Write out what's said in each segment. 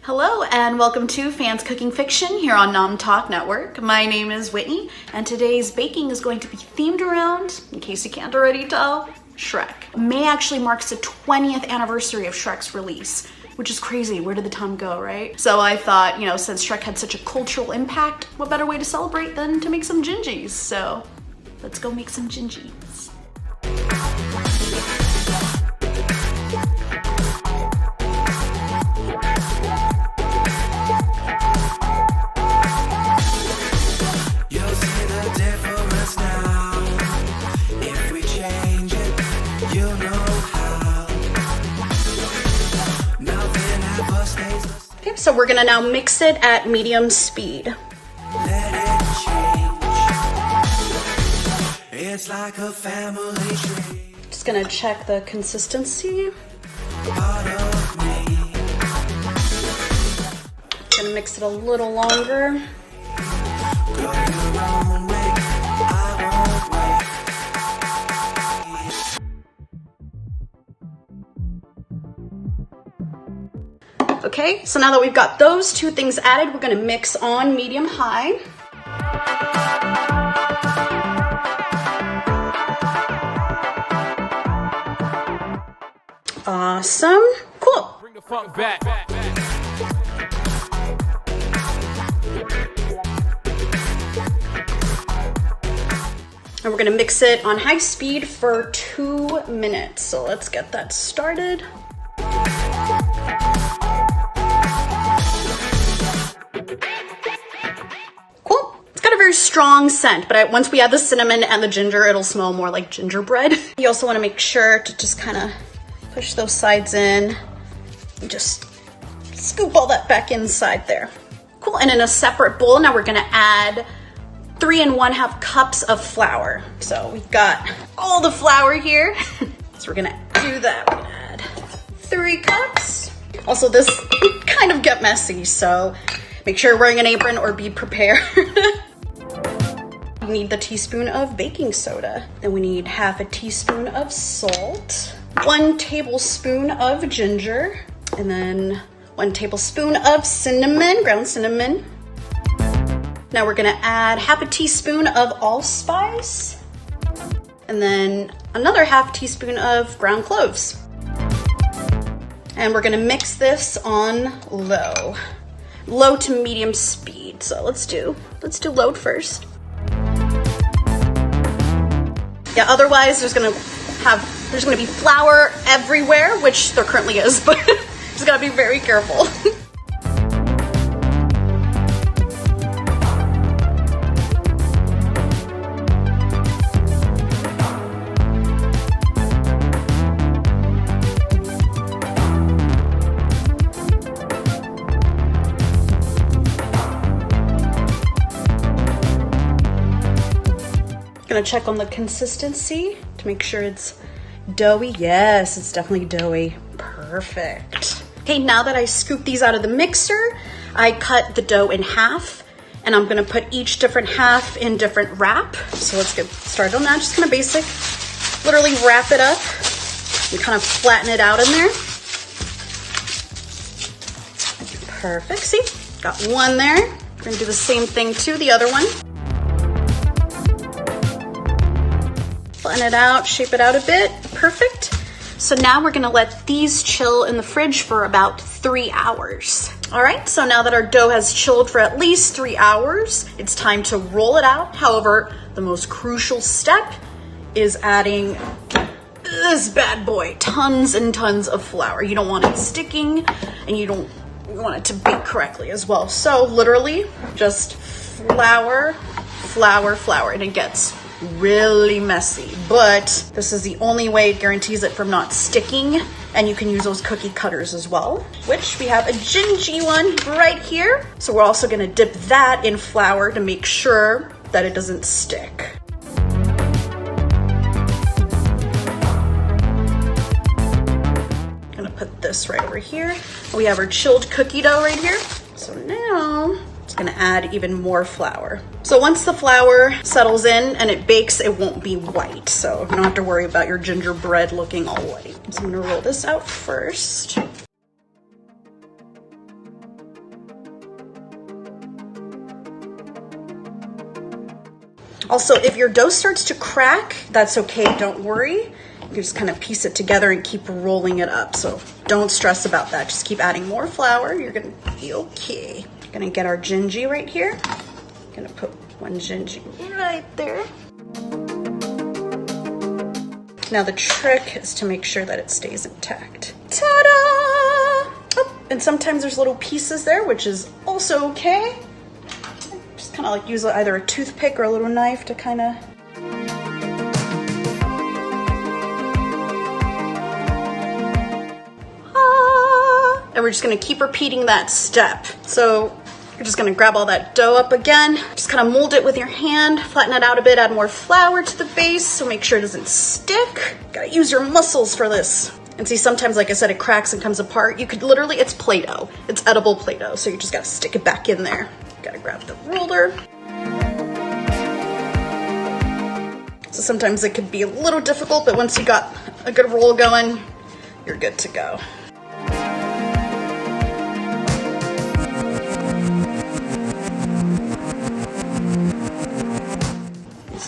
Hello and welcome to Fans Cooking Fiction here on Nom Talk Network. My name is Whitney and today's baking is going to be themed around, in case you can't already tell, Shrek. May actually marks the 20th anniversary of Shrek's release, which is crazy. Where did the time go, right? So I thought, since Shrek had such a cultural impact, what better way to celebrate than to make some Gingys? So let's go make some Gingys. Okay, so we're gonna now mix it at medium speed. It's like a family tree. Just gonna check the consistency. Gonna mix it a little longer. Okay, so now that we've got those two things added, we're gonna mix on medium-high. Awesome, cool. Bring the funk back. And we're gonna mix it on high speed for 2 minutes. So let's get that started. Strong scent, but once we add the cinnamon and the ginger, it'll smell more like gingerbread. You also want to make sure to just kind of push those sides in and just scoop all that back inside there. Cool, and in a separate bowl, now we're gonna add 3 1/2 cups of flour. So we've got all the flour here. So we're gonna do that. We're gonna add 3 cups. Also, this kind of get messy, so make sure you're wearing an apron or be prepared. We need the teaspoon of baking soda. Then we need 1/2 teaspoon of salt, 1 tablespoon of ginger, and then 1 tablespoon of cinnamon, ground cinnamon. Now we're gonna add 1/2 teaspoon of allspice, and then another 1/2 teaspoon of ground cloves. And we're gonna mix this on low to medium speed. So let's do low first. Yeah, otherwise there's gonna be flour everywhere, which there currently is, but just gotta be very careful. Gonna check on the consistency to make sure it's doughy. Yes, it's definitely doughy. Perfect. Okay, now that I scoop these out of the mixer, I cut the dough in half, and I'm gonna put each different half in different wrap. So let's get started on that. Just kind of basic, literally wrap it up and kind of flatten it out in there. Perfect, see? Got one there. We're gonna do the same thing to the other one. Flatten it out, shape it out a bit. Perfect. So now we're gonna let these chill in the fridge for about 3 hours. All right, so now that our dough has chilled for at least 3 hours, it's time to roll it out. However, the most crucial step is adding this bad boy, tons and tons of flour. You don't want it sticking, and you don't want it to bake correctly as well. So literally just flour, flour, flour, and it gets really messy, but this is the only way it guarantees it from not sticking. And you can use those cookie cutters as well, which we have a Gingy one right here. So we're also gonna dip that in flour to make sure that it doesn't stick. Gonna put this right over here. We have our chilled cookie dough right here. So now it's gonna add even more flour. So once the flour settles in and it bakes, it won't be white. So you don't have to worry about your gingerbread looking all white. So I'm gonna roll this out first. Also, if your dough starts to crack, that's okay, don't worry. You can just kind of piece it together and keep rolling it up. So don't stress about that. Just keep adding more flour. You're gonna be okay. Gonna get our gingy right here. Gonna put one gingy right there. Now the trick is to make sure that it stays intact. Ta-da! Oh, and sometimes there's little pieces there, which is also okay. Just kind of like use either a toothpick or a little knife to kind of... And we're just gonna keep repeating that step. So you're just gonna grab all that dough up again, just kind of mold it with your hand, flatten it out a bit, add more flour to the base, so make sure it doesn't stick. Gotta use your muscles for this. And see, sometimes, like I said, it cracks and comes apart. You could literally, it's Play-Doh. It's edible Play-Doh, so you just gotta stick it back in there. Gotta grab the ruler. So sometimes it could be a little difficult, but once you got a good roll going, you're good to go.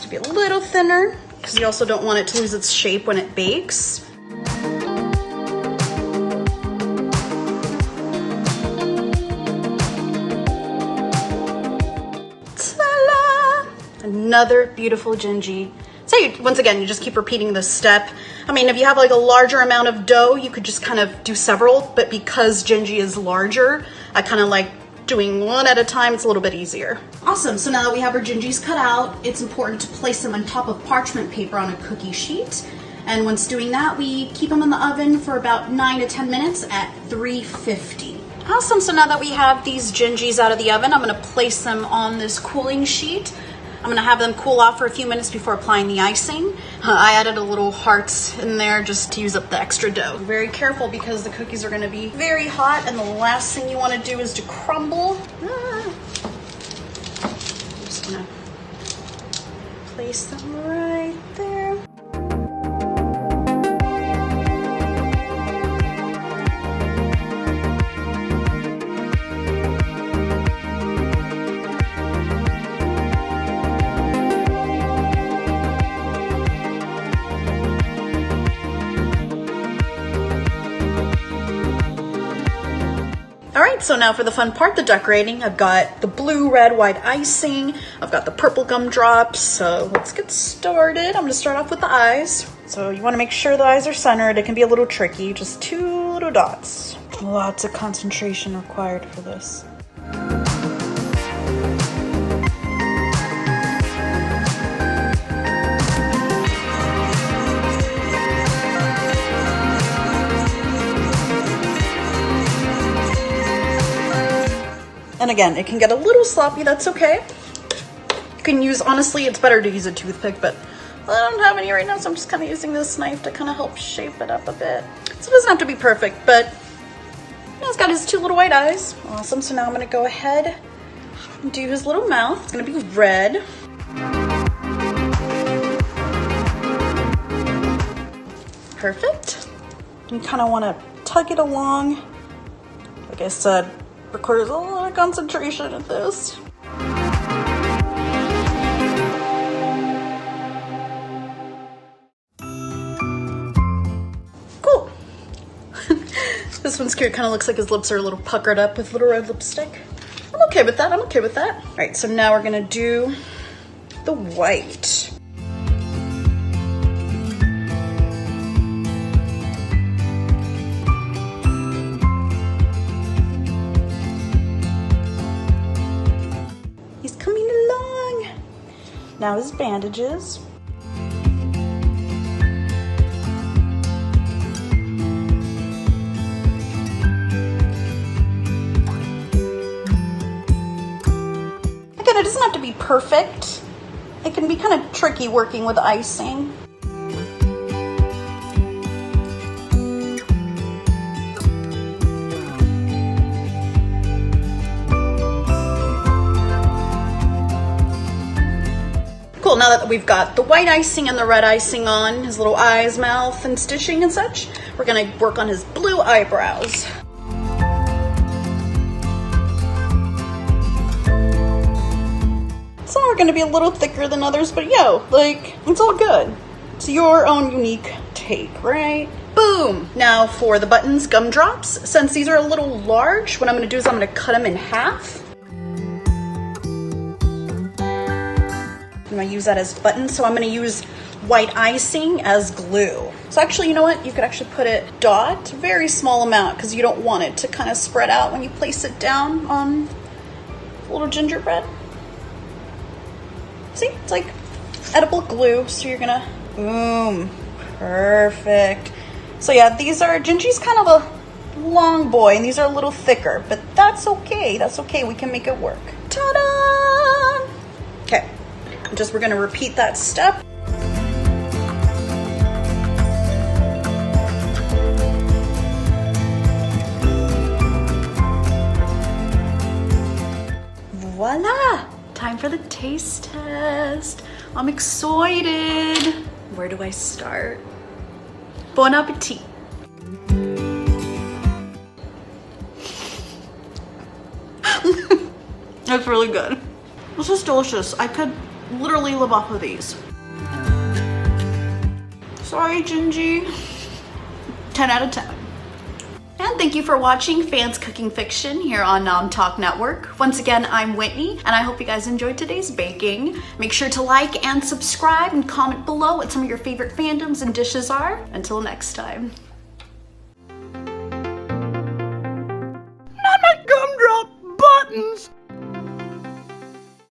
To be a little thinner because you also don't want it to lose its shape when it bakes. Ta-da! Another beautiful gingy. So once again, you just keep repeating this step. I mean, if you have like a larger amount of dough, you could just kind of do several, but because gingy is larger, I kind of like doing one at a time. It's a little bit easier. Awesome, so now that we have our gingys cut out, it's important to place them on top of parchment paper on a cookie sheet. And once doing that, we keep them in the oven for about 9 to 10 minutes at 350. Awesome, so now that we have these gingys out of the oven, I'm gonna place them on this cooling sheet. I'm gonna have them cool off for a few minutes before applying the icing. I added a little hearts in there just to use up the extra dough. Be very careful because the cookies are gonna be very hot and the last thing you wanna do is to crumble. I'm just gonna place them right there. So now for the fun part, the decorating. I've got the blue, red, white icing. I've got the purple gumdrops. So let's get started. I'm gonna start off with the eyes. So you wanna make sure the eyes are centered. It can be a little tricky, just 2 little dots. Lots of concentration required for this. And again, it can get a little sloppy, that's okay. You can use, honestly, it's better to use a toothpick, but I don't have any right now, so I'm just kind of using this knife to kind of help shape it up a bit. So it doesn't have to be perfect, but you know, it's got his 2 little white eyes. Awesome, so now I'm gonna go ahead and do his little mouth. It's gonna be red. Perfect. You kind of wanna tug it along. Like I said, requires a lot of concentration at this. Cool. This one's cute. Kind of looks like his lips are a little puckered up with little red lipstick. I'm okay with that. I'm okay with that. All right, so now we're gonna do the white. Now his bandages. Again, it doesn't have to be perfect. It can be kind of tricky working with icing. Cool, now that we've got the white icing and the red icing on, his little eyes, mouth, and stitching and such, we're gonna work on his blue eyebrows. So we're are gonna be a little thicker than others, but yo, like, it's all good. It's your own unique take, right? Boom! Now for the buttons, gumdrops. Since these are a little large, what I'm gonna do is I'm gonna cut them in half. I'm gonna use that as buttons, so I'm gonna use white icing as glue. So actually, you know what? You could actually put it dot, very small amount, because you don't want it to kind of spread out when you place it down on a little gingerbread. See, it's like edible glue, so you're gonna, boom, perfect. So yeah, these are, Gingy's kind of a long boy, and these are a little thicker, but that's okay, we can make it work. Ta-da! Okay, we're gonna repeat that step. Voila! Time for the taste test. I'm excited. Where do I start? Bon appetit. That's really good. This is delicious. I could literally live off of these. Sorry, Gingy. 10 out of 10. And thank you for watching Fans Cooking Fiction here on Talk Network. Once again, I'm Whitney, and I hope you guys enjoyed today's baking. Make sure to like and subscribe and comment below what some of your favorite fandoms and dishes are. Until next time. Not my gumdrop buttons!